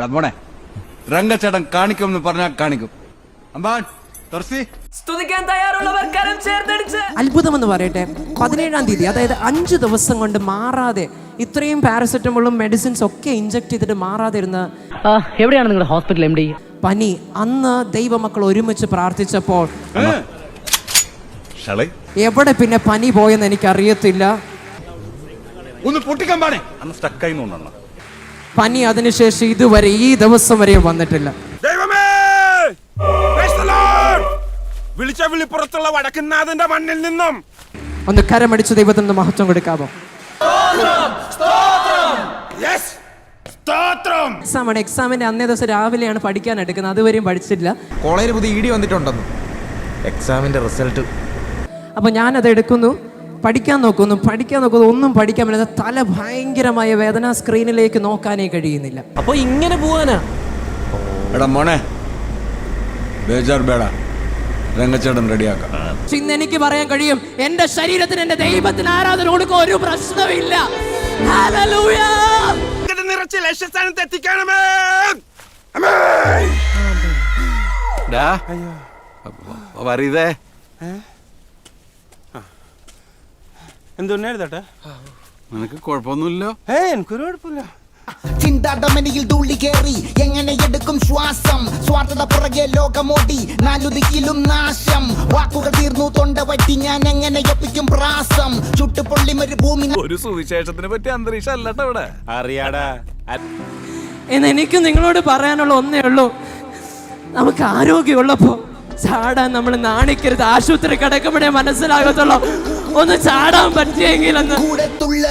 മോനെ രംഗച്ചേട്ടൻ കാണിക്കും പറഞ്ഞാൽ കാണിക്കും. അമ്പാൻ സ്തുതിക്കാൻ തയ്യാറുള്ളവർ കരം ചേർത്തടിച്ച്. അത്ഭുതം എന്ന് പറയട്ടെ, 17-ാം തീയതി, അതായത് 5 ദിവസം കൊണ്ട് മാറാതെ ഇത്രയും പാരസെറ്റമോളും മെഡിസിൻസ് ഒക്കെ ഇഞ്ചക്ട് ചെയ്തിട്ട് മാറാതെ ഇരുന്ന എവിടെയാണ് നിങ്ങളുടെ ഹോസ്പിറ്റൽ MD? പനി. അന്ന് ദൈവമക്കൾ ഒരുമിച്ച് പ്രാർത്ഥിച്ചപ്പോൾ എവിടെ പിന്നെ പനി പോയെന്ന് എനിക്ക് അറിയത്തില്ല. ഒന്ന് പൊട്ടിക്കാൻ പാടേ അന്ന് സ്റ്റക്കായി തോന്നണം. പനി അതിനുശേഷം ഇതുവരെ ഈ ദിവസം വരെ വന്നിട്ടില്ല. വിളിച്ച വിളിപ്പുറത്തുള്ള വടക്കുന്നാഥന്റെ മണ്ണിൽ നിന്നും ഒന്ന് കരമടിച്ച് ദൈവത്തിന് മഹത്വം കൊടുക്കാമോ? എക്സാമിന്റെ അന്നേ ദിവസം രാവിലെയാണ് പഠിക്കാൻ എടുക്കുന്നത്, അതുവരെയും പഠിച്ചില്ല. കോളേജിൽ പുതിയ ED വന്നിട്ടുണ്ടെന്നു എക്സാമിന്റെ റിസൾട്ട്. അപ്പൊ ഞാനത് എടുക്കുന്നു, പഠിക്കാൻ നോക്കുന്നു, ഒന്നും പഠിക്കാൻ പറ്റില്ല. തല ഭയങ്കരമായ വേദന, സ്ക്രീനിലേക്ക് നോക്കാനേ കഴിയുന്നില്ല. അപ്പൊ ഇങ്ങനെ പോവാനാ? എടാ മോനെ ബേജാർ ബേടാ, രംഗച്ചേട്ടൻ റെഡിയാക്കാം. പക്ഷെ ഇന്ന് എനിക്ക് പറയാൻ കഴിയും, എന്റെ ശരീരത്തിന് എന്റെ ദൈവത്തിന് ആരാധന കൊടുക്കുക ഒരു പ്രശ്നമില്ല. ഹല്ലേലൂയ. നിറച്ച് ലക്ഷ്യസ്ഥാനത്ത് എത്തിക്കണമേ. വരീതേ എന്തുണ്ടായിരുന്നട്ടെ? നിനക്ക് കുഴപ്പമൊന്നുമില്ലോ? എനിക്കൊരു കുഴപ്പമില്ല. ചിന്താതമനിയിൽ ധൂളി കേറി എങ്ങനെ എടുക്കും ശ്വാസം, സ്വാർത്ഥത പുറകെ ലോകമോടി, 4 ദിക്കിലും നാശം. വാക്കുകൾ തീർന്നു തൊണ്ട വറ്റി, ഞാൻ എങ്ങനെ എപ്പിക്കും പ്രാസം. ചുട്ടുപൊള്ളി ഒരു ഭൂമി. ഒരു സുവിശേഷത്തിനെ പറ്റി അന്തരീക്ഷം അല്ലട്ടോ ഇവിടെ. അറിയാടാ. എന്ന് എനിക്ക് നിങ്ങളോട് പറയാനുള്ള ഒന്നേ ഉള്ളൂ, നമുക്ക് ആരോഗ്യമുള്ളപ്പോ ചാടാൻ നമ്മൾ നാണിക്കരുത്. ആശുപത്രി കിടക്കുമ്പോഴേ മനസ്സിലാകത്തുള്ളൂ ഒന്ന് ചാടാൻ പറ്റിയെങ്കിലെന്ന്. കൂടത്തുള്ള